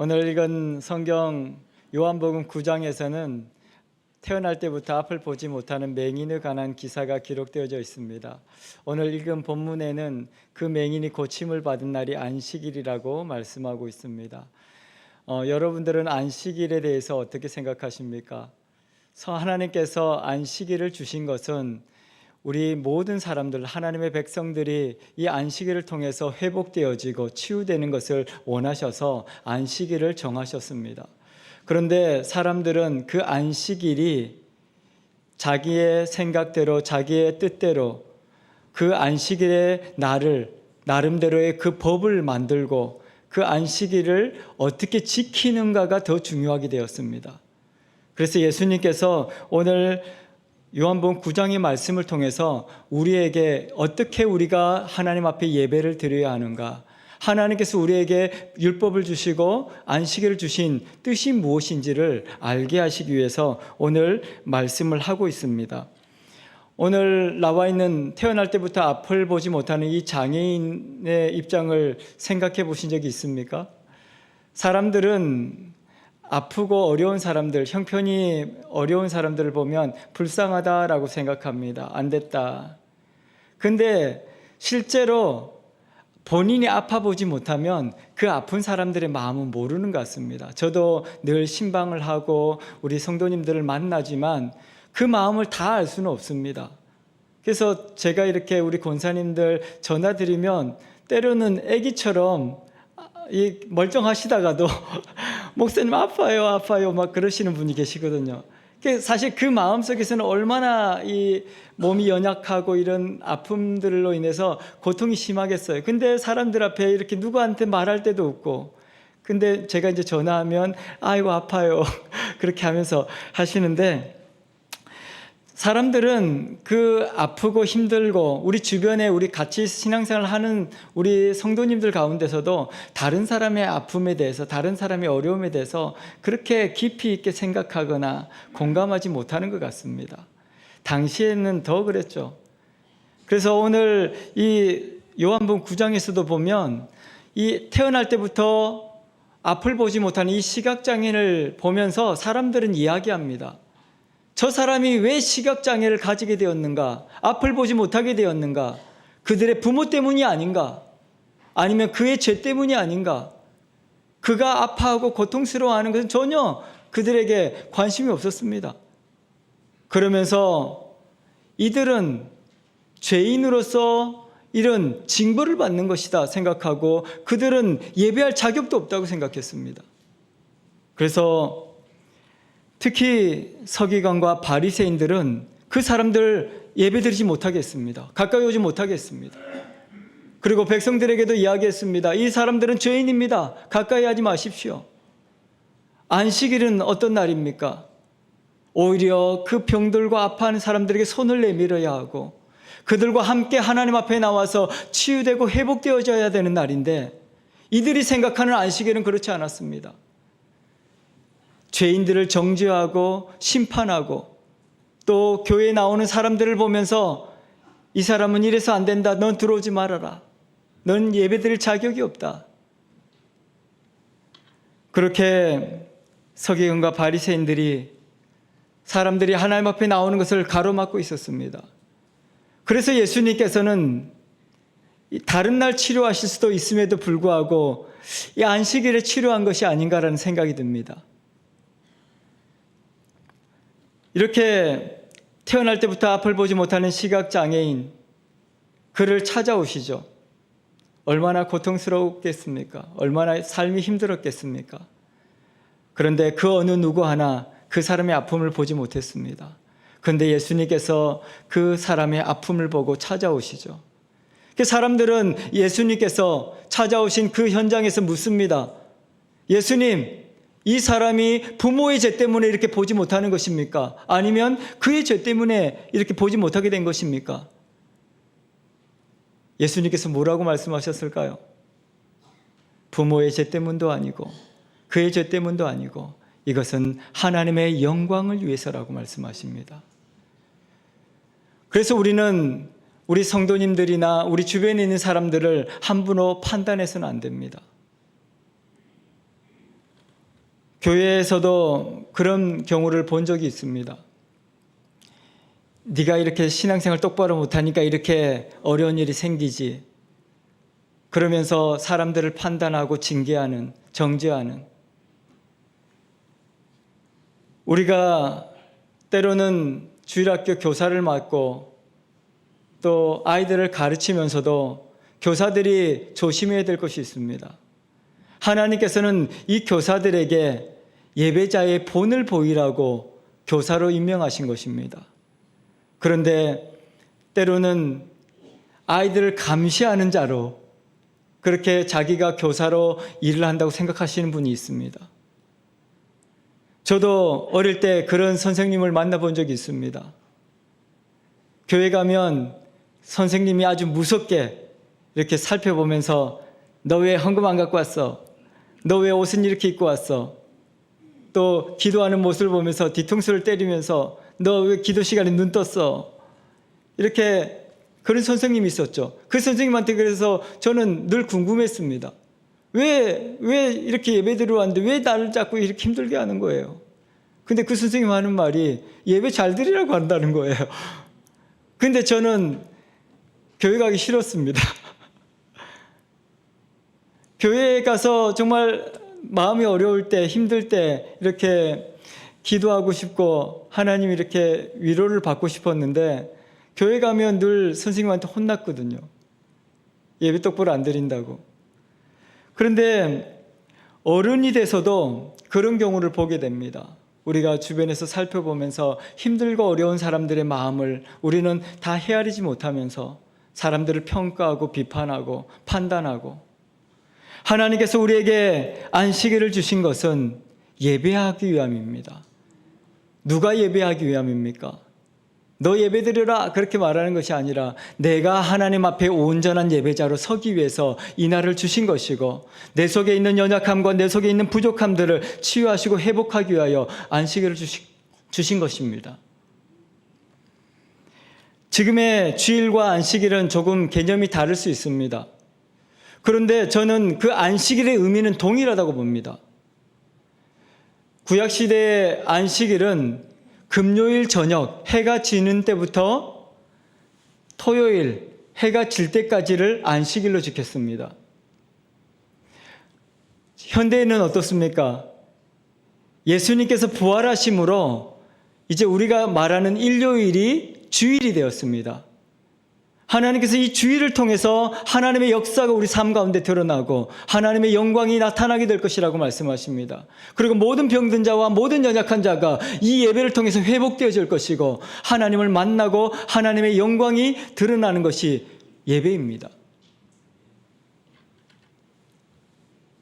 오늘 읽은 성경 요한복음 9장에서는 태어날 때부터 앞을 보지 못하는 맹인에 관한 기사가 기록되어져 있습니다. 오늘 읽은 본문에는 그 맹인이 고침을 받은 날이 안식일이라고 말씀하고 있습니다. 여러분들은 안식일에 대해서 어떻게 생각하십니까? 하나님께서 안식일을 주신 것은 우리 모든 사람들, 하나님의 백성들이 이 안식일을 통해서 회복되어지고 치유되는 것을 원하셔서 안식일을 정하셨습니다. 그런데 사람들은 그 안식일이 자기의 생각대로, 자기의 뜻대로 그 안식일의 날을 나름대로의 그 법을 만들고 그 안식일을 어떻게 지키는가가 더 중요하게 되었습니다. 그래서 예수님께서 오늘 요한복음 9장의 말씀을 통해서 우리에게 어떻게 우리가 하나님 앞에 예배를 드려야 하는가, 하나님께서 우리에게 율법을 주시고 안식일을 주신 뜻이 무엇인지를 알게 하시기 위해서 오늘 말씀을 하고 있습니다. 오늘 나와 있는 태어날 때부터 앞을 보지 못하는 이 장애인의 입장을 생각해 보신 적이 있습니까? 사람들은 아프고 어려운 사람들, 형편이 어려운 사람들을 보면 불쌍하다라고 생각합니다. 안 됐다. 근데 실제로 본인이 아파보지 못하면 그 아픈 사람들의 마음은 모르는 것 같습니다. 저도 늘 신방을 하고 우리 성도님들을 만나지만 그 마음을 다 알 수는 없습니다. 그래서 제가 이렇게 우리 권사님들 전화 드리면 때로는 아기처럼 멀쩡하시다가도 목사님 아파요 막 그러시는 분이 계시거든요. 사실 그 마음속에서는 얼마나 이 몸이 연약하고 이런 아픔들로 인해서 고통이 심하겠어요. 근데 사람들 앞에 이렇게 누구한테 말할 때도 없고, 근데 제가 이제 전화하면 아이고 아파요 그렇게 하면서 하시는데, 사람들은 그 아프고 힘들고 우리 주변에 우리 같이 신앙생활을 하는 우리 성도님들 가운데서도 다른 사람의 아픔에 대해서, 다른 사람의 어려움에 대해서 그렇게 깊이 있게 생각하거나 공감하지 못하는 것 같습니다. 당시에는 더 그랬죠. 그래서 오늘 이 요한복음 9장에서도 보면 이 태어날 때부터 앞을 보지 못하는 이 시각장애인을 보면서 사람들은 이야기합니다. 저 사람이 왜 시각장애를 가지게 되었는가? 앞을 보지 못하게 되었는가? 그들의 부모 때문이 아닌가? 아니면 그의 죄 때문이 아닌가? 그가 아파하고 고통스러워하는 것은 전혀 그들에게 관심이 없었습니다. 그러면서 이들은 죄인으로서 이런 징벌을 받는 것이다 생각하고 그들은 예배할 자격도 없다고 생각했습니다. 그래서 특히 서기관과 바리새인들은 그 사람들 예배드리지 못하게 했습니다. 가까이 오지 못하게 했습니다. 그리고 백성들에게도 이야기했습니다. 이 사람들은 죄인입니다. 가까이 하지 마십시오. 안식일은 어떤 날입니까? 오히려 그 병들고 아파하는 사람들에게 손을 내밀어야 하고 그들과 함께 하나님 앞에 나와서 치유되고 회복되어져야 되는 날인데, 이들이 생각하는 안식일은 그렇지 않았습니다. 죄인들을 정죄하고 심판하고 또 교회에 나오는 사람들을 보면서 이 사람은 이래서 안 된다. 넌 들어오지 말아라. 넌 예배드릴 자격이 없다. 그렇게 서기관과 바리새인들이 사람들이 하나님 앞에 나오는 것을 가로막고 있었습니다. 그래서 예수님께서는 다른 날 치료하실 수도 있음에도 불구하고 이 안식일에 치료한 것이 아닌가라는 생각이 듭니다. 이렇게 태어날 때부터 앞을 보지 못하는 시각장애인, 그를 찾아오시죠. 얼마나 고통스러웠겠습니까? 얼마나 삶이 힘들었겠습니까? 그런데 그 어느 누구 하나 그 사람의 아픔을 보지 못했습니다. 그런데 예수님께서 그 사람의 아픔을 보고 찾아오시죠. 그 사람들은 예수님께서 찾아오신 그 현장에서 묻습니다. 예수님, 이 사람이 부모의 죄 때문에 이렇게 보지 못하는 것입니까? 아니면 그의 죄 때문에 이렇게 보지 못하게 된 것입니까? 예수님께서 뭐라고 말씀하셨을까요? 부모의 죄 때문도 아니고 그의 죄 때문도 아니고 이것은 하나님의 영광을 위해서라고 말씀하십니다. 그래서 우리는 우리 성도님들이나 우리 주변에 있는 사람들을 함부로 판단해서는 안 됩니다. 교회에서도 그런 경우를 본 적이 있습니다. 네가 이렇게 신앙생활 똑바로 못하니까 이렇게 어려운 일이 생기지. 그러면서 사람들을 판단하고 징계하는, 정죄하는. 우리가 때로는 주일학교 교사를 맡고 또 아이들을 가르치면서도 교사들이 조심해야 될 것이 있습니다. 하나님께서는 이 교사들에게 예배자의 본을 보이라고 교사로 임명하신 것입니다. 그런데 때로는 아이들을 감시하는 자로 그렇게 자기가 교사로 일을 한다고 생각하시는 분이 있습니다. 저도 어릴 때 그런 선생님을 만나본 적이 있습니다. 교회 가면 선생님이 아주 무섭게 이렇게 살펴보면서 너 왜 헌금 안 갖고 왔어? 너 왜 옷은 이렇게 입고 왔어? 또 기도하는 모습을 보면서 뒤통수를 때리면서 너 왜 기도 시간에 눈 떴어? 이렇게 그런 선생님이 있었죠. 그 선생님한테 그래서 저는 늘 궁금했습니다. 왜 이렇게 예배 드려왔는데 왜 나를 자꾸 이렇게 힘들게 하는 거예요? 근데 그 선생님 하는 말이 예배 잘 드리라고 한다는 거예요. 근데 저는 교회 가기 싫었습니다. 교회에 가서 정말 마음이 어려울 때, 힘들 때 이렇게 기도하고 싶고 하나님 이렇게 위로를 받고 싶었는데 교회 가면 늘 선생님한테 혼났거든요. 예배 똑바로 안 드린다고. 그런데 어른이 돼서도 그런 경우를 보게 됩니다. 우리가 주변에서 살펴보면서 힘들고 어려운 사람들의 마음을 우리는 다 헤아리지 못하면서 사람들을 평가하고 비판하고 판단하고, 하나님께서 우리에게 안식일을 주신 것은 예배하기 위함입니다. 누가 예배하기 위함입니까? 너 예배드려라 그렇게 말하는 것이 아니라 내가 하나님 앞에 온전한 예배자로 서기 위해서 이 날을 주신 것이고, 내 속에 있는 연약함과 내 속에 있는 부족함들을 치유하시고 회복하기 위하여 안식일을 주신 것입니다. 지금의 주일과 안식일은 조금 개념이 다를 수 있습니다. 그런데 저는 그 안식일의 의미는 동일하다고 봅니다. 구약시대의 안식일은 금요일 저녁 해가 지는 때부터 토요일 해가 질 때까지를 안식일로 지켰습니다. 현대에는 어떻습니까? 예수님께서 부활하심으로 이제 우리가 말하는 일요일이 주일이 되었습니다. 하나님께서 이 주일을 통해서 하나님의 역사가 우리 삶 가운데 드러나고 하나님의 영광이 나타나게 될 것이라고 말씀하십니다. 그리고 모든 병든 자와 모든 연약한 자가 이 예배를 통해서 회복되어질 것이고 하나님을 만나고 하나님의 영광이 드러나는 것이 예배입니다.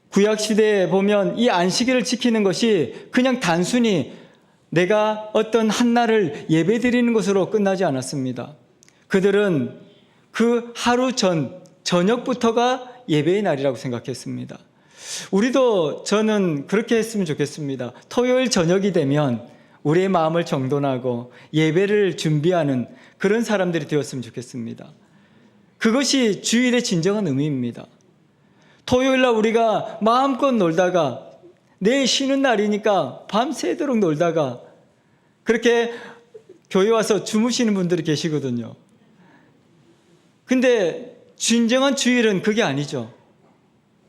구약시대에 보면 이 안식일을 지키는 것이 그냥 단순히 내가 어떤 한 날을 예배 드리는 것으로 끝나지 않았습니다. 그들은 그 하루 전 저녁부터가 예배의 날이라고 생각했습니다. 우리도 저는 그렇게 했으면 좋겠습니다. 토요일 저녁이 되면 우리의 마음을 정돈하고 예배를 준비하는 그런 사람들이 되었으면 좋겠습니다. 그것이 주일의 진정한 의미입니다. 토요일날 우리가 마음껏 놀다가 내일 쉬는 날이니까 밤새도록 놀다가 그렇게 교회 와서 주무시는 분들이 계시거든요. 근데 진정한 주일은 그게 아니죠.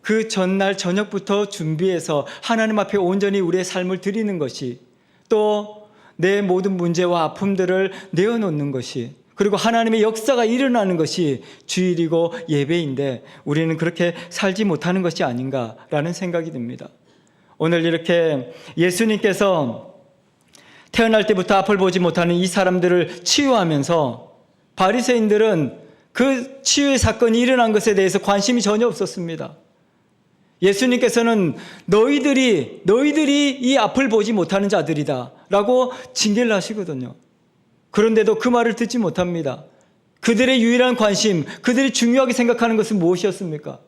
그 전날 저녁부터 준비해서 하나님 앞에 온전히 우리의 삶을 드리는 것이, 또 내 모든 문제와 아픔들을 내어놓는 것이, 그리고 하나님의 역사가 일어나는 것이 주일이고 예배인데 우리는 그렇게 살지 못하는 것이 아닌가라는 생각이 듭니다. 오늘 이렇게 예수님께서 태어날 때부터 앞을 보지 못하는 이 사람들을 치유하면서 바리새인들은 그 치유의 사건이 일어난 것에 대해서 관심이 전혀 없었습니다. 예수님께서는 너희들이 이 앞을 보지 못하는 자들이다 라고 징계를 하시거든요. 그런데도 그 말을 듣지 못합니다. 그들의 유일한 관심, 그들이 중요하게 생각하는 것은 무엇이었습니까?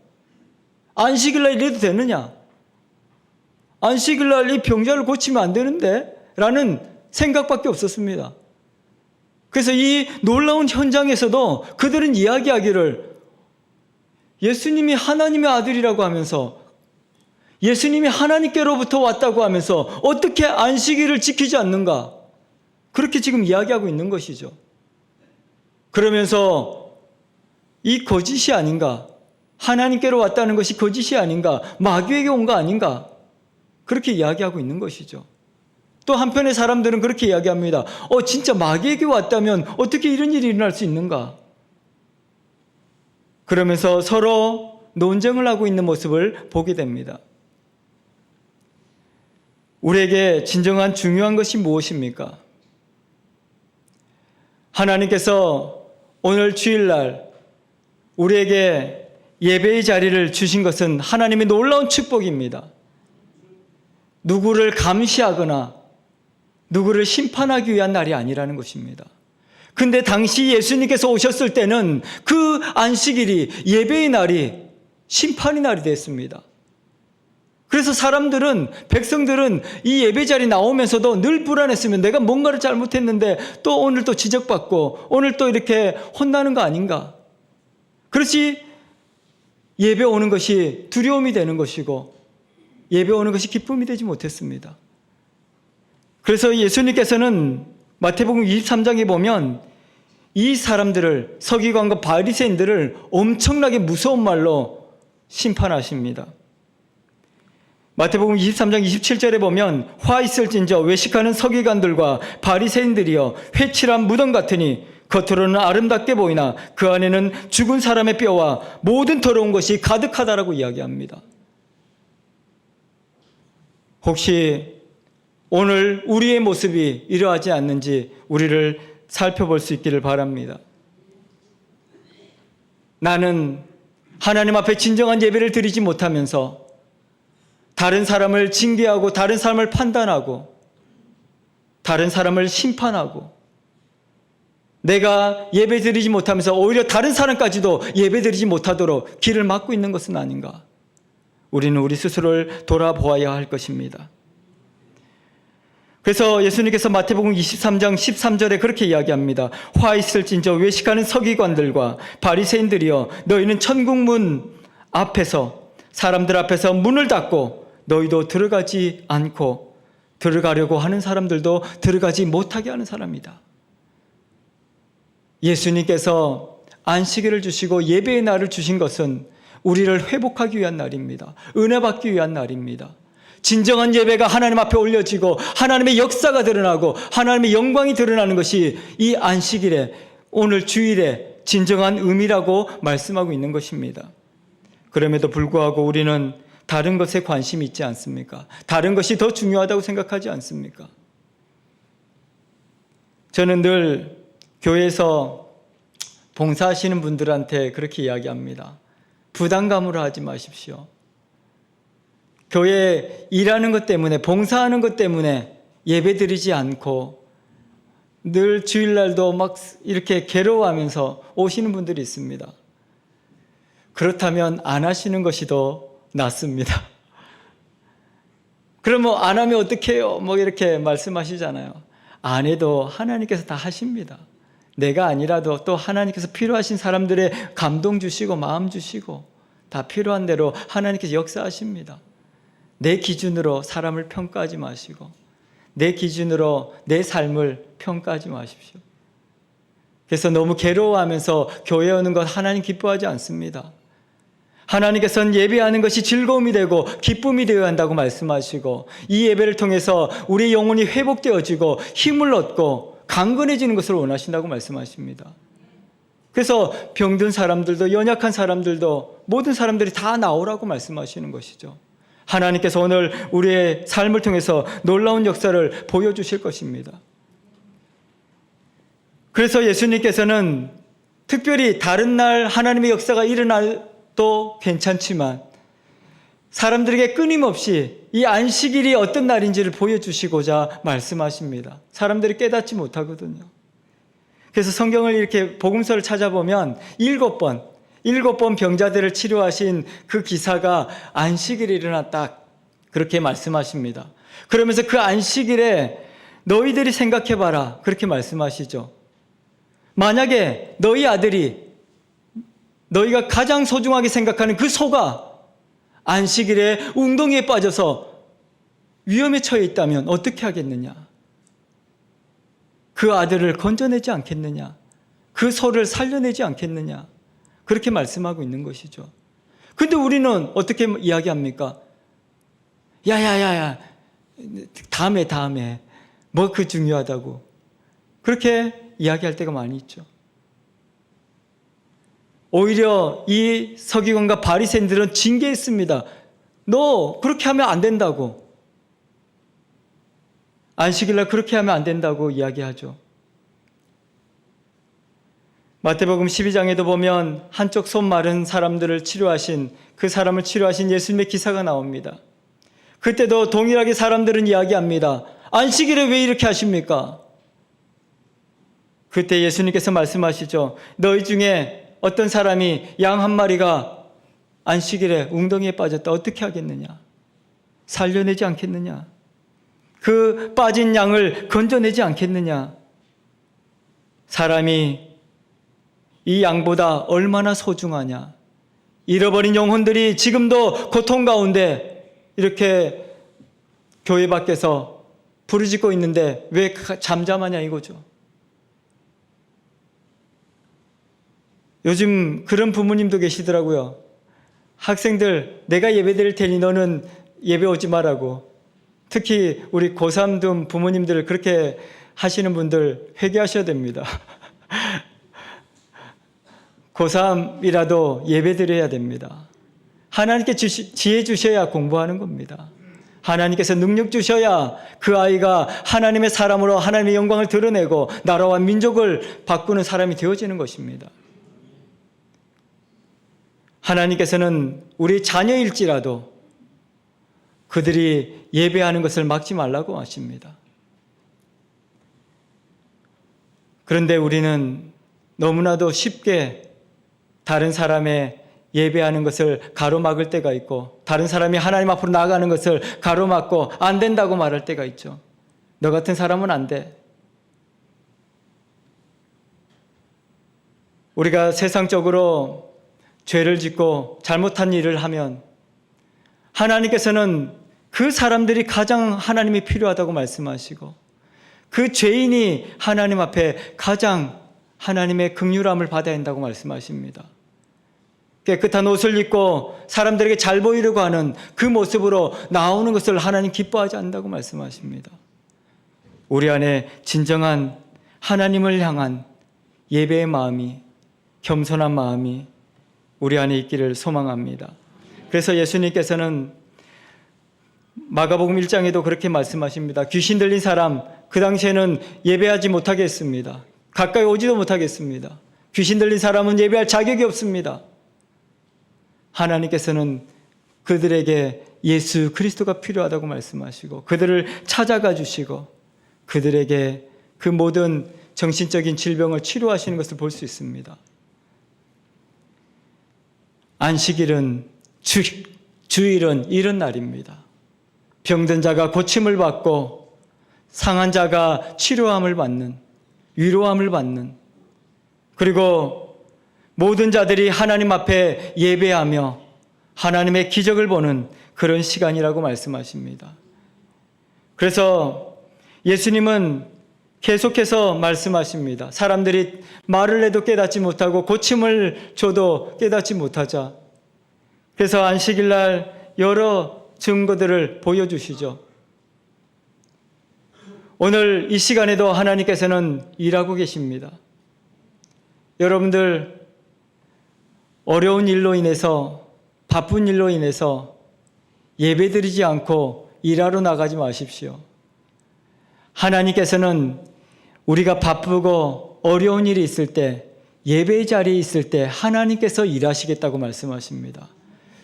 안식일날 이래도 되느냐? 안식일날 이 병자를 고치면 안 되는데? 라는 생각밖에 없었습니다. 그래서 이 놀라운 현장에서도 그들은 이야기하기를 예수님이 하나님의 아들이라고 하면서 예수님이 하나님께로부터 왔다고 하면서 어떻게 안식일을 지키지 않는가? 그렇게 지금 이야기하고 있는 것이죠. 그러면서 이 거짓이 아닌가? 하나님께로 왔다는 것이 거짓이 아닌가? 마귀에게 온 거 아닌가? 그렇게 이야기하고 있는 것이죠. 또 한편의 사람들은 그렇게 이야기합니다. 진짜 마귀에게 왔다면 어떻게 이런 일이 일어날 수 있는가? 그러면서 서로 논쟁을 하고 있는 모습을 보게 됩니다. 우리에게 진정한 중요한 것이 무엇입니까? 하나님께서 오늘 주일날 우리에게 예배의 자리를 주신 것은 하나님의 놀라운 축복입니다. 누구를 감시하거나 누구를 심판하기 위한 날이 아니라는 것입니다. 근데 당시 예수님께서 오셨을 때는 그 안식일이, 예배의 날이 심판의 날이 됐습니다. 그래서 사람들은, 백성들은 이 예배 자리 나오면서도 늘 불안했으면 내가 뭔가를 잘못했는데 또 오늘 또 지적받고 오늘 또 이렇게 혼나는 거 아닌가. 그렇지 예배 오는 것이 두려움이 되는 것이고 예배 오는 것이 기쁨이 되지 못했습니다. 그래서 예수님께서는 마태복음 23장에 보면 이 사람들을, 서기관과 바리새인들을 엄청나게 무서운 말로 심판하십니다. 마태복음 23장 27절에 보면 화 있을진저 외식하는 서기관들과 바리새인들이여 회칠한 무덤 같으니 겉으로는 아름답게 보이나 그 안에는 죽은 사람의 뼈와 모든 더러운 것이 가득하다라고 이야기합니다. 혹시 오늘 우리의 모습이 이러하지 않는지 우리를 살펴볼 수 있기를 바랍니다. 나는 하나님 앞에 진정한 예배를 드리지 못하면서 다른 사람을 징계하고 다른 사람을 판단하고 다른 사람을 심판하고 내가 예배 드리지 못하면서 오히려 다른 사람까지도 예배 드리지 못하도록 길을 막고 있는 것은 아닌가? 우리는 우리 스스로를 돌아보아야 할 것입니다. 그래서 예수님께서 마태복음 23장 13절에 그렇게 이야기합니다. 화 있을진저 외식하는 서기관들과 바리새인들이여 너희는 천국문 앞에서 사람들 앞에서 문을 닫고 너희도 들어가지 않고 들어가려고 하는 사람들도 들어가지 못하게 하는 사람이다. 예수님께서 안식일을 주시고 예배의 날을 주신 것은 우리를 회복하기 위한 날입니다. 은혜 받기 위한 날입니다. 진정한 예배가 하나님 앞에 올려지고 하나님의 역사가 드러나고 하나님의 영광이 드러나는 것이 이 안식일에, 오늘 주일에 진정한 의미라고 말씀하고 있는 것입니다. 그럼에도 불구하고 우리는 다른 것에 관심이 있지 않습니까? 다른 것이 더 중요하다고 생각하지 않습니까? 저는 늘 교회에서 봉사하시는 분들한테 그렇게 이야기합니다. 부담감으로 하지 마십시오. 교회 일하는 것 때문에, 봉사하는 것 때문에 예배 드리지 않고 늘 주일날도 막 이렇게 괴로워하면서 오시는 분들이 있습니다. 그렇다면 안 하시는 것이 더 낫습니다. 그럼 안 하면 어떡해요? 이렇게 말씀하시잖아요. 안 해도 하나님께서 다 하십니다. 내가 아니라도 또 하나님께서 필요하신 사람들의 감동 주시고 마음 주시고 다 필요한 대로 하나님께서 역사하십니다. 내 기준으로 사람을 평가하지 마시고 내 기준으로 내 삶을 평가하지 마십시오. 그래서 너무 괴로워하면서 교회 오는 것 하나님 기뻐하지 않습니다. 하나님께서는 예배하는 것이 즐거움이 되고 기쁨이 되어야 한다고 말씀하시고 이 예배를 통해서 우리의 영혼이 회복되어지고 힘을 얻고 강건해지는 것을 원하신다고 말씀하십니다. 그래서 병든 사람들도 연약한 사람들도 모든 사람들이 다 나오라고 말씀하시는 것이죠. 하나님께서 오늘 우리의 삶을 통해서 놀라운 역사를 보여주실 것입니다. 그래서 예수님께서는 특별히 다른 날 하나님의 역사가 일어나도 괜찮지만 사람들에게 끊임없이 이 안식일이 어떤 날인지를 보여주시고자 말씀하십니다. 사람들이 깨닫지 못하거든요. 그래서 성경을 이렇게 복음서를 찾아보면 7번 병자들을 치료하신 그 기사가 안식일에 일어났다 그렇게 말씀하십니다. 그러면서 그 안식일에 너희들이 생각해봐라 그렇게 말씀하시죠. 만약에 너희 아들이 너희가 가장 소중하게 생각하는 그 소가 안식일에 웅덩이에 빠져서 위험에 처해 있다면 어떻게 하겠느냐? 그 아들을 건져내지 않겠느냐? 그 소를 살려내지 않겠느냐? 그렇게 말씀하고 있는 것이죠. 근데 우리는 어떻게 이야기합니까? 야야야야, 다음에 뭐 그 중요하다고 그렇게 이야기할 때가 많이 있죠. 오히려 이 서기관과 바리새인들은 징계했습니다. 너 그렇게 하면 안 된다고. 안식일날 그렇게 하면 안 된다고 이야기하죠. 마태복음 12장에도 보면 한쪽 손 마른 사람들을 치료하신, 그 사람을 치료하신 예수님의 기사가 나옵니다. 그때도 동일하게 사람들은 이야기합니다. 안식일에 왜 이렇게 하십니까? 그때 예수님께서 말씀하시죠. 너희 중에 어떤 사람이 양 한 마리가 안식일에 웅덩이에 빠졌다. 어떻게 하겠느냐? 살려내지 않겠느냐? 그 빠진 양을 건져내지 않겠느냐? 사람이 이 양보다 얼마나 소중하냐? 잃어버린 영혼들이 지금도 고통 가운데 이렇게 교회 밖에서 부르짖고 있는데 왜 잠잠하냐 이거죠. 요즘 그런 부모님도 계시더라고요. 학생들 내가 예배 드릴 테니 너는 예배 오지 말라고. 특히 우리 고3 둔 부모님들 그렇게 하시는 분들 회개하셔야 됩니다. 고3이라도 예배 드려야 됩니다. 하나님께 지혜 주셔야 공부하는 겁니다. 하나님께서 능력 주셔야 그 아이가 하나님의 사람으로 하나님의 영광을 드러내고 나라와 민족을 바꾸는 사람이 되어지는 것입니다. 하나님께서는 우리 자녀일지라도 그들이 예배하는 것을 막지 말라고 하십니다. 그런데 우리는 너무나도 쉽게 다른 사람의 예배하는 것을 가로막을 때가 있고 다른 사람이 하나님 앞으로 나아가는 것을 가로막고 안 된다고 말할 때가 있죠. 너 같은 사람은 안 돼. 우리가 세상적으로 죄를 짓고 잘못한 일을 하면 하나님께서는 그 사람들이 가장 하나님이 필요하다고 말씀하시고 그 죄인이 하나님 앞에 가장 하나님의 긍휼함을 받아야 한다고 말씀하십니다. 깨끗한 옷을 입고 사람들에게 잘 보이려고 하는 그 모습으로 나오는 것을 하나님 기뻐하지 않는다고 말씀하십니다. 우리 안에 진정한 하나님을 향한 예배의 마음이, 겸손한 마음이 우리 안에 있기를 소망합니다. 그래서 예수님께서는 마가복음 1장에도 그렇게 말씀하십니다. 귀신 들린 사람 그 당시에는 예배하지 못하겠습니다. 가까이 오지도 못하겠습니다. 귀신 들린 사람은 예배할 자격이 없습니다. 하나님께서는 그들에게 예수 그리스도가 필요하다고 말씀하시고 그들을 찾아가 주시고 그들에게 그 모든 정신적인 질병을 치료하시는 것을 볼 수 있습니다. 안식일은 주일은 이런 날입니다. 병든 자가 고침을 받고 상한 자가 치료함을 받는, 위로함을 받는, 그리고 모든 자들이 하나님 앞에 예배하며 하나님의 기적을 보는 그런 시간이라고 말씀하십니다. 그래서 예수님은 계속해서 말씀하십니다. 사람들이 말을 해도 깨닫지 못하고 고침을 줘도 깨닫지 못하자. 그래서 안식일날 여러 증거들을 보여주시죠. 오늘 이 시간에도 하나님께서는 일하고 계십니다. 여러분들 어려운 일로 인해서 바쁜 일로 인해서 예배드리지 않고 일하러 나가지 마십시오. 하나님께서는 우리가 바쁘고 어려운 일이 있을 때 예배의 자리에 있을 때 하나님께서 일하시겠다고 말씀하십니다.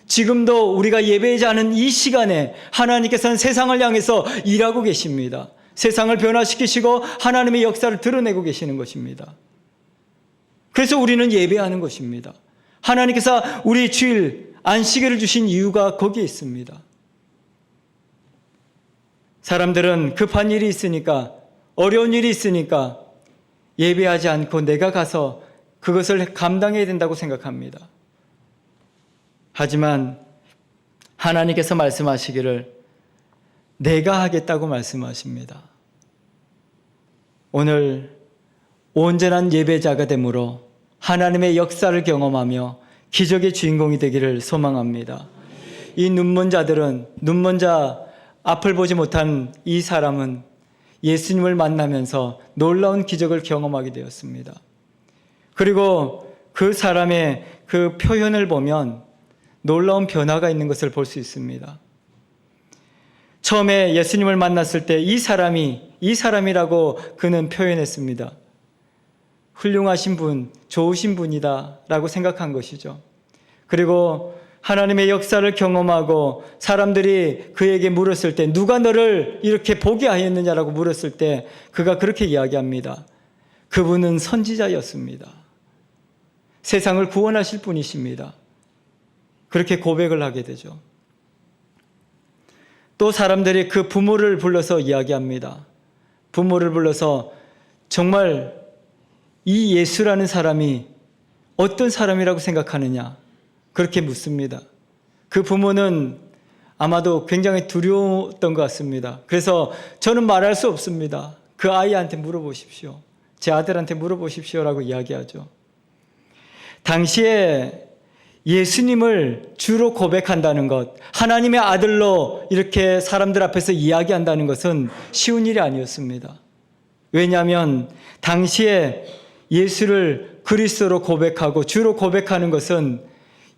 지금도 우리가 예배하지 않은 이 시간에 하나님께서는 세상을 향해서 일하고 계십니다. 세상을 변화시키시고 하나님의 역사를 드러내고 계시는 것입니다. 그래서 우리는 예배하는 것입니다. 하나님께서 우리 주일 안식일을 주신 이유가 거기에 있습니다. 사람들은 급한 일이 있으니까 어려운 일이 있으니까 예배하지 않고 내가 가서 그것을 감당해야 된다고 생각합니다. 하지만 하나님께서 말씀하시기를 내가 하겠다고 말씀하십니다. 오늘 온전한 예배자가 되므로 하나님의 역사를 경험하며 기적의 주인공이 되기를 소망합니다. 이 눈먼 자 앞을 보지 못한 이 사람은 예수님을 만나면서 놀라운 기적을 경험하게 되었습니다. 그리고 그 사람의 그 표현을 보면 놀라운 변화가 있는 것을 볼 수 있습니다. 처음에 예수님을 만났을 때 이 사람이라고 그는 표현했습니다. 훌륭하신 분, 좋으신 분이다 라고 생각한 것이죠. 그리고 하나님의 역사를 경험하고 사람들이 그에게 물었을 때 누가 너를 이렇게 보게 하였느냐라고 물었을 때 그가 그렇게 이야기합니다. 그분은 선지자였습니다. 세상을 구원하실 분이십니다. 그렇게 고백을 하게 되죠. 또 사람들이 그 부모를 불러서 이야기합니다. 부모를 불러서 정말 이 예수라는 사람이 어떤 사람이라고 생각하느냐 그렇게 묻습니다. 그 부모는 아마도 굉장히 두려웠던 것 같습니다. 그래서 저는 말할 수 없습니다. 그 아이한테 물어보십시오. 제 아들한테 물어보십시오라고 이야기하죠. 당시에 예수님을 주로 고백한다는 것, 하나님의 아들로 이렇게 사람들 앞에서 이야기한다는 것은 쉬운 일이 아니었습니다. 왜냐하면 당시에 예수를 그리스도로 고백하고 주로 고백하는 것은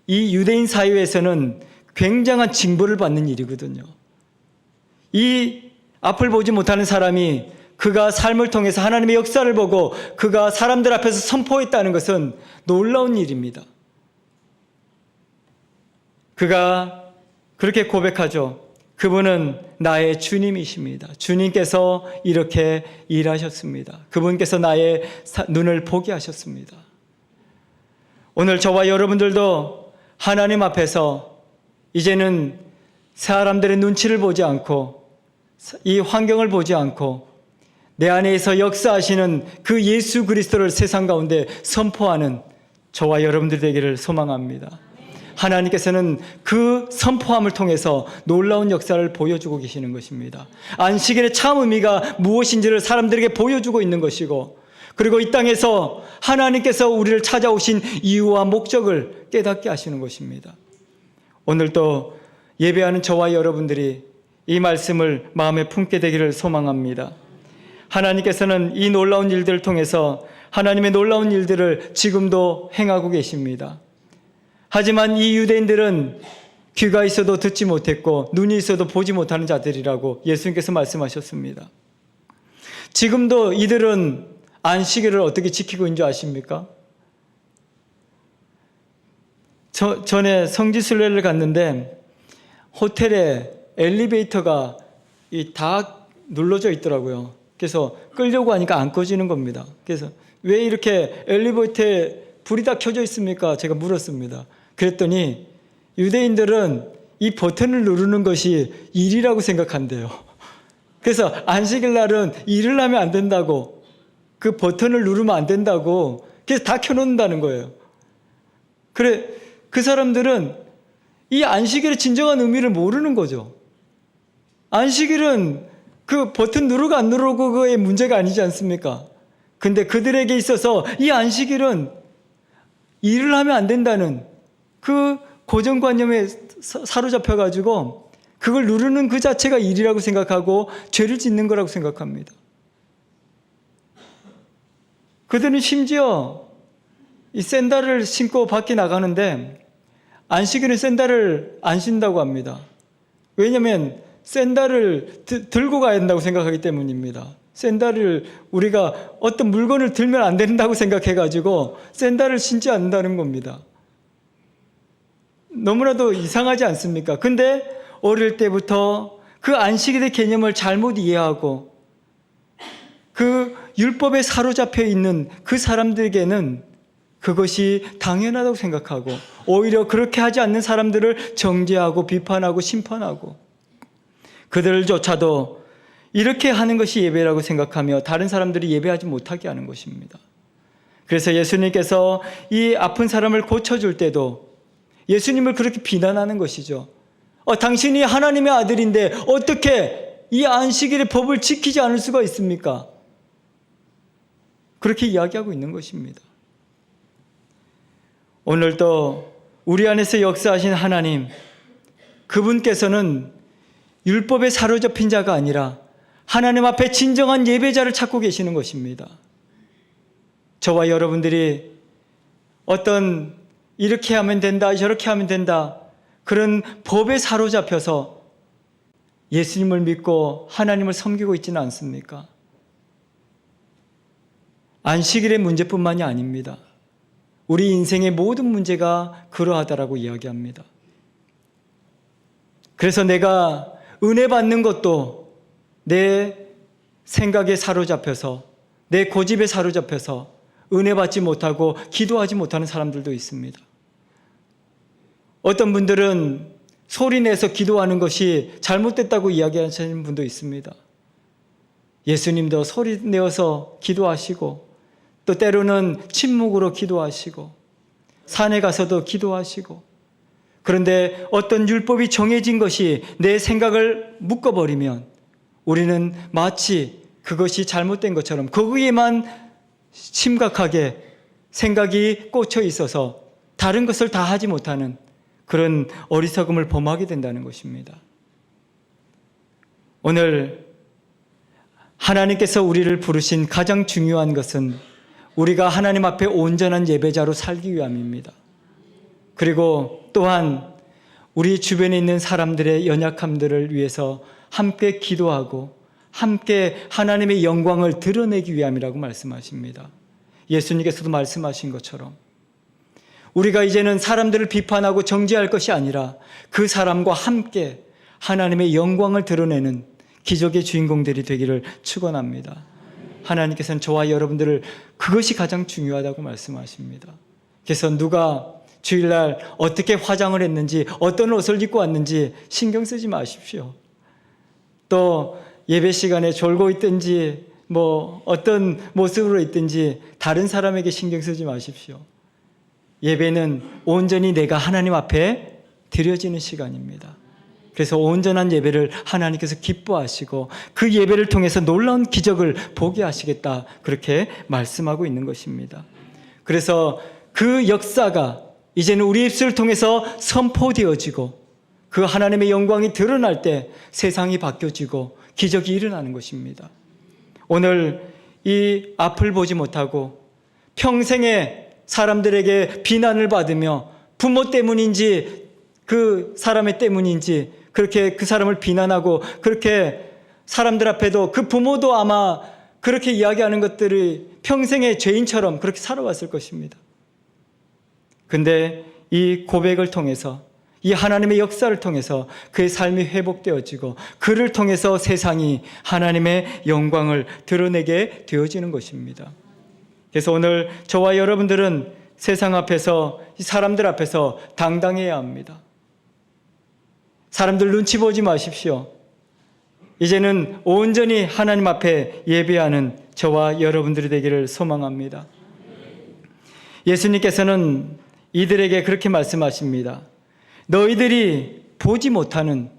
이 유대인 사회에서는 굉장한 징벌을 받는 일이거든요. 이 앞을 보지 못하는 사람이 그가 삶을 통해서 하나님의 역사를 보고 그가 사람들 앞에서 선포했다는 것은 놀라운 일입니다. 그가 그렇게 고백하죠. 그분은 나의 주님이십니다. 주님께서 이렇게 일하셨습니다. 그분께서 나의 눈을 보게 하셨습니다. 오늘 저와 여러분들도 하나님 앞에서 이제는 사람들의 눈치를 보지 않고 이 환경을 보지 않고 내 안에서 역사하시는 그 예수 그리스도를 세상 가운데 선포하는 저와 여러분들 되기를 소망합니다. 하나님께서는 그 선포함을 통해서 놀라운 역사를 보여주고 계시는 것입니다. 안식일의 참 의미가 무엇인지를 사람들에게 보여주고 있는 것이고, 그리고 이 땅에서 하나님께서 우리를 찾아오신 이유와 목적을 깨닫게 하시는 것입니다. 오늘도 예배하는 저와 여러분들이 이 말씀을 마음에 품게 되기를 소망합니다. 하나님께서는 이 놀라운 일들을 통해서 하나님의 놀라운 일들을 지금도 행하고 계십니다. 하지만 이 유대인들은 귀가 있어도 듣지 못했고 눈이 있어도 보지 못하는 자들이라고 예수님께서 말씀하셨습니다. 지금도 이들은 안식일을 어떻게 지키고 있는 줄 아십니까? 전에 성지순례를 갔는데 호텔에 엘리베이터가 다 눌러져 있더라고요. 그래서 끌려고 하니까 안 꺼지는 겁니다. 그래서 왜 이렇게 엘리베이터에 불이 다 켜져 있습니까? 제가 물었습니다. 그랬더니 유대인들은 이 버튼을 누르는 것이 일이라고 생각한대요. 그래서 안식일 날은 일을 하면 안 된다고, 그 버튼을 누르면 안 된다고, 그래서 다 켜놓는다는 거예요. 그래, 그 사람들은 이 안식일의 진정한 의미를 모르는 거죠. 안식일은 그 버튼 누르고 안 누르고 그의 문제가 아니지 않습니까? 근데 그들에게 있어서 이 안식일은 일을 하면 안 된다는 그 고정관념에 사로잡혀가지고 그걸 누르는 그 자체가 일이라고 생각하고 죄를 짓는 거라고 생각합니다. 그들은 심지어 이 샌들을 신고 밖에 나가는데 안식일은 샌들을 안 신다고 합니다. 왜냐하면 샌들을 들고 가야 된다고 생각하기 때문입니다. 샌들을 우리가 어떤 물건을 들면 안 된다고 생각해가지고 샌들을 신지 않는다는 겁니다. 너무나도 이상하지 않습니까? 근데 어릴 때부터 그 안식일의 개념을 잘못 이해하고 그 율법에 사로잡혀 있는 그 사람들에게는 그것이 당연하다고 생각하고 오히려 그렇게 하지 않는 사람들을 정죄하고 비판하고 심판하고 그들조차도 이렇게 하는 것이 예배라고 생각하며 다른 사람들이 예배하지 못하게 하는 것입니다. 그래서 예수님께서 이 아픈 사람을 고쳐줄 때도 예수님을 그렇게 비난하는 것이죠. 당신이 하나님의 아들인데 어떻게 이 안식일의 법을 지키지 않을 수가 있습니까? 그렇게 이야기하고 있는 것입니다. 오늘도 우리 안에서 역사하신 하나님, 그분께서는 율법에 사로잡힌 자가 아니라 하나님 앞에 진정한 예배자를 찾고 계시는 것입니다. 저와 여러분들이 어떤 이렇게 하면 된다, 저렇게 하면 된다, 그런 법에 사로잡혀서 예수님을 믿고 하나님을 섬기고 있지는 않습니까? 안식일의 문제뿐만이 아닙니다. 우리 인생의 모든 문제가 그러하다라고 이야기합니다. 그래서 내가 은혜 받는 것도 내 생각에 사로잡혀서, 내 고집에 사로잡혀서 은혜 받지 못하고 기도하지 못하는 사람들도 있습니다. 어떤 분들은 소리내서 기도하는 것이 잘못됐다고 이야기하시는 분도 있습니다. 예수님도 소리내어서 기도하시고, 또 때로는 침묵으로 기도하시고, 산에 가서도 기도하시고, 그런데 어떤 율법이 정해진 것이 내 생각을 묶어버리면 우리는 마치 그것이 잘못된 것처럼 거기에만 심각하게 생각이 꽂혀 있어서 다른 것을 다 하지 못하는 그런 어리석음을 범하게 된다는 것입니다. 오늘 하나님께서 우리를 부르신 가장 중요한 것은 우리가 하나님 앞에 온전한 예배자로 살기 위함입니다. 그리고 또한 우리 주변에 있는 사람들의 연약함들을 위해서 함께 기도하고 함께 하나님의 영광을 드러내기 위함이라고 말씀하십니다. 예수님께서도 말씀하신 것처럼 우리가 이제는 사람들을 비판하고 정죄할 것이 아니라 그 사람과 함께 하나님의 영광을 드러내는 기적의 주인공들이 되기를 축원합니다. 하나님께서는 저와 여러분들을 그것이 가장 중요하다고 말씀하십니다. 그래서 누가 주일날 어떻게 화장을 했는지, 어떤 옷을 입고 왔는지 신경 쓰지 마십시오. 또 예배 시간에 졸고 있든지 어떤 모습으로 있든지 다른 사람에게 신경 쓰지 마십시오. 예배는 온전히 내가 하나님 앞에 드려지는 시간입니다. 그래서 온전한 예배를 하나님께서 기뻐하시고 그 예배를 통해서 놀라운 기적을 보게 하시겠다, 그렇게 말씀하고 있는 것입니다. 그래서 그 역사가 이제는 우리 입술을 통해서 선포되어지고 그 하나님의 영광이 드러날 때 세상이 바뀌어지고 기적이 일어나는 것입니다. 오늘 이 앞을 보지 못하고 평생에 사람들에게 비난을 받으며 부모 때문인지 그 사람의 때문인지 그렇게 그 사람을 비난하고 그렇게 사람들 앞에도 그 부모도 아마 그렇게 이야기하는 것들이 평생의 죄인처럼 그렇게 살아왔을 것입니다. 근데 이 고백을 통해서, 이 하나님의 역사를 통해서 그의 삶이 회복되어지고 그를 통해서 세상이 하나님의 영광을 드러내게 되어지는 것입니다. 그래서 오늘 저와 여러분들은 세상 앞에서, 이 사람들 앞에서 당당해야 합니다. 사람들 눈치 보지 마십시오. 이제는 온전히 하나님 앞에 예배하는 저와 여러분들이 되기를 소망합니다. 예수님께서는 이들에게 그렇게 말씀하십니다. 너희들이 보지 못하는,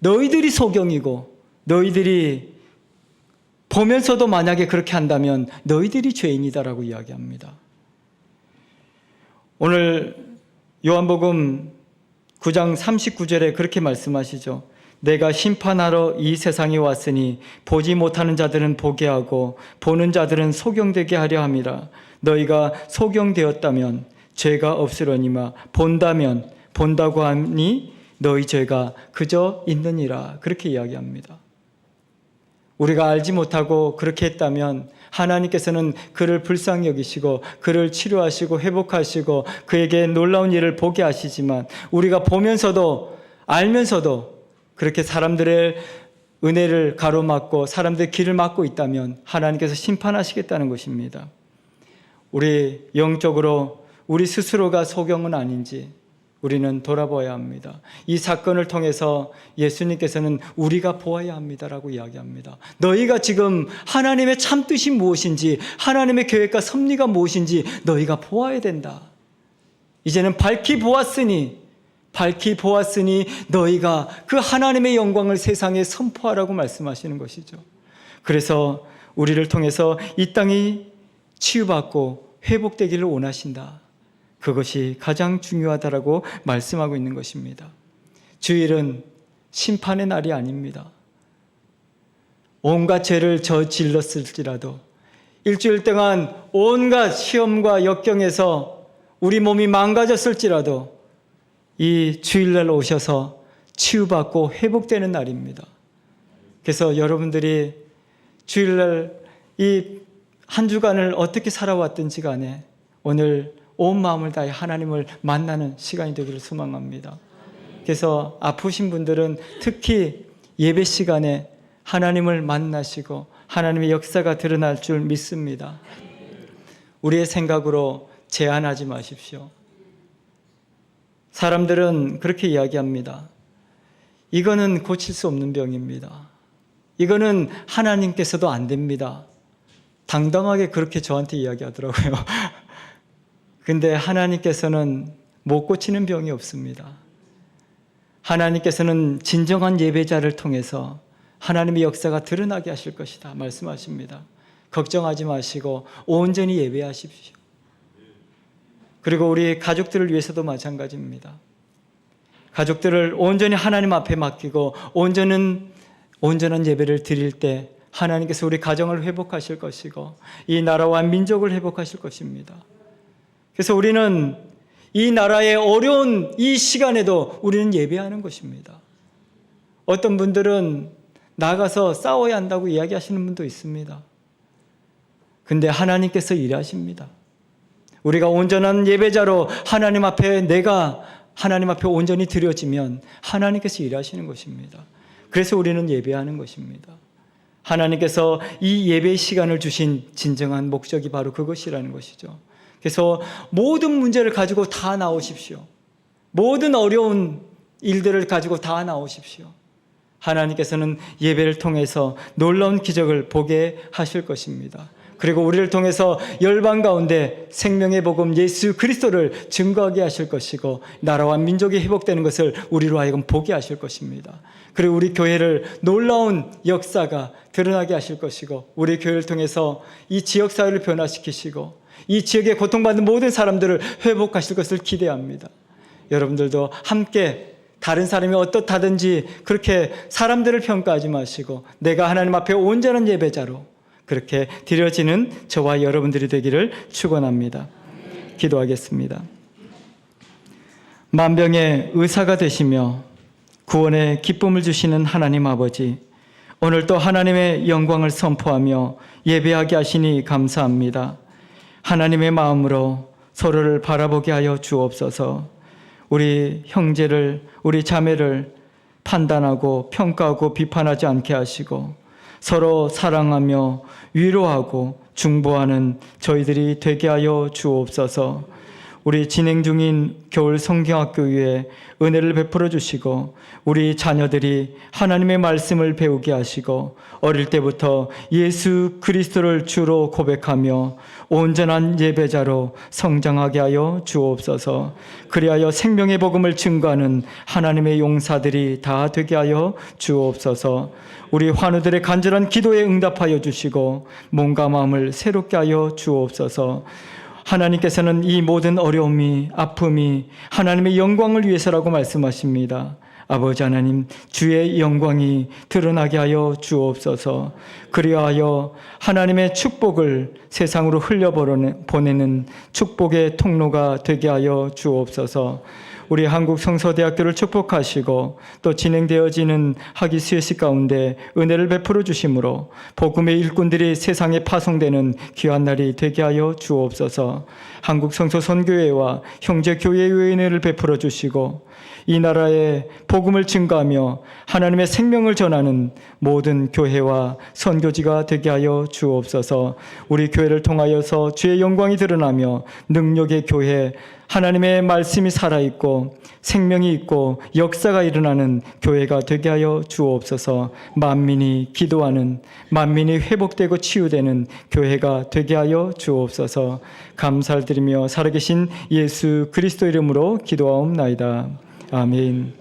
너희들이 소경이고 너희들이 보면서도 만약에 그렇게 한다면 너희들이 죄인이다라고 이야기합니다. 오늘 요한복음 9장 39절에 그렇게 말씀하시죠. 내가 심판하러 이 세상에 왔으니 보지 못하는 자들은 보게 하고 보는 자들은 소경되게 하려 함이라. 너희가 소경되었다면 죄가 없으려니와 본다면 본다고 하니 너희 죄가 그저 있느니라. 그렇게 이야기합니다. 우리가 알지 못하고 그렇게 했다면 하나님께서는 그를 불쌍히 여기시고 그를 치료하시고 회복하시고 그에게 놀라운 일을 보게 하시지만 우리가 보면서도 알면서도 그렇게 사람들의 은혜를 가로막고 사람들의 길을 막고 있다면 하나님께서 심판하시겠다는 것입니다. 우리 영적으로 우리 스스로가 소경은 아닌지 우리는 돌아봐야 합니다. 이 사건을 통해서 예수님께서는 우리가 보아야 합니다라고 이야기합니다. 너희가 지금 하나님의 참뜻이 무엇인지, 하나님의 계획과 섭리가 무엇인지 너희가 보아야 된다. 이제는 밝히 보았으니 밝히 보았으니 너희가 그 하나님의 영광을 세상에 선포하라고 말씀하시는 것이죠. 그래서 우리를 통해서 이 땅이 치유받고 회복되기를 원하신다. 그것이 가장 중요하다라고 말씀하고 있는 것입니다. 주일은 심판의 날이 아닙니다. 온갖 죄를 저질렀을지라도 일주일 동안 온갖 시험과 역경에서 우리 몸이 망가졌을지라도 이 주일날 오셔서 치유받고 회복되는 날입니다. 그래서 여러분들이 주일날 이 한 주간을 어떻게 살아왔든지 간에 오늘 온 마음을 다해 하나님을 만나는 시간이 되기를 소망합니다. 그래서 아프신 분들은 특히 예배 시간에 하나님을 만나시고 하나님의 역사가 드러날 줄 믿습니다. 우리의 생각으로 제한하지 마십시오. 사람들은 그렇게 이야기합니다. 이거는 고칠 수 없는 병입니다. 이거는 하나님께서도 안 됩니다. 당당하게 그렇게 저한테 이야기하더라고요. 근데 하나님께서는 못 고치는 병이 없습니다. 하나님께서는 진정한 예배자를 통해서 하나님의 역사가 드러나게 하실 것이다 말씀하십니다. 걱정하지 마시고 온전히 예배하십시오. 그리고 우리 가족들을 위해서도 마찬가지입니다. 가족들을 온전히 하나님 앞에 맡기고 온전한 예배를 드릴 때 하나님께서 우리 가정을 회복하실 것이고 이 나라와 민족을 회복하실 것입니다. 그래서 우리는 이 나라의 어려운 이 시간에도 우리는 예배하는 것입니다. 어떤 분들은 나가서 싸워야 한다고 이야기하시는 분도 있습니다. 근데 하나님께서 일하십니다. 우리가 온전한 예배자로 내가 하나님 앞에 온전히 드려지면 하나님께서 일하시는 것입니다. 그래서 우리는 예배하는 것입니다. 하나님께서 이 예배 시간을 주신 진정한 목적이 바로 그것이라는 것이죠. 그래서 모든 문제를 가지고 다 나오십시오. 모든 어려운 일들을 가지고 다 나오십시오. 하나님께서는 예배를 통해서 놀라운 기적을 보게 하실 것입니다. 그리고 우리를 통해서 열방 가운데 생명의 복음 예수 그리스도를 증거하게 하실 것이고 나라와 민족이 회복되는 것을 우리로 하여금 보게 하실 것입니다. 그리고 우리 교회를 놀라운 역사가 드러나게 하실 것이고 우리 교회를 통해서 이 지역사회를 변화시키시고 이 지역에 고통받는 모든 사람들을 회복하실 것을 기대합니다. 여러분들도 함께 다른 사람이 어떻다든지 그렇게 사람들을 평가하지 마시고 내가 하나님 앞에 온전한 예배자로 그렇게 드려지는 저와 여러분들이 되기를 축원합니다. 기도하겠습니다. 만병의 의사가 되시며 구원의 기쁨을 주시는 하나님 아버지, 오늘 또 하나님의 영광을 선포하며 예배하게 하시니 감사합니다. 하나님의 마음으로 서로를 바라보게 하여 주옵소서. 우리 형제를, 우리 자매를 판단하고 평가하고 비판하지 않게 하시고 서로 사랑하며 위로하고 중보하는 저희들이 되게 하여 주옵소서. 우리 진행 중인 겨울 성경학교 위에 은혜를 베풀어 주시고 우리 자녀들이 하나님의 말씀을 배우게 하시고 어릴 때부터 예수 그리스도를 주로 고백하며 온전한 예배자로 성장하게 하여 주옵소서. 그리하여 생명의 복음을 증거하는 하나님의 용사들이 다 되게 하여 주옵소서. 우리 환우들의 간절한 기도에 응답하여 주시고 몸과 마음을 새롭게 하여 주옵소서. 하나님께서는 이 모든 어려움이, 아픔이 하나님의 영광을 위해서라고 말씀하십니다. 아버지 하나님, 주의 영광이 드러나게 하여 주옵소서. 그리하여 하나님의 축복을 세상으로 흘려보내는 축복의 통로가 되게 하여 주옵소서. 우리 한국성서대학교를 축복하시고 또 진행되어지는 학위 수여식 가운데 은혜를 베풀어 주심으로 복음의 일꾼들이 세상에 파송되는 귀한 날이 되게 하여 주옵소서. 한국성서선교회와 형제교회의 은혜를 베풀어 주시고 이 나라에 복음을 증거하며 하나님의 생명을 전하는 모든 교회와 선교지가 되게 하여 주옵소서. 우리 교회를 통하여서 주의 영광이 드러나며 능력의 교회, 하나님의 말씀이 살아있고 생명이 있고 역사가 일어나는 교회가 되게 하여 주옵소서. 만민이 기도하는, 만민이 회복되고 치유되는 교회가 되게 하여 주옵소서. 감사를 드리며 살아계신 예수 그리스도 이름으로 기도하옵나이다. 아멘.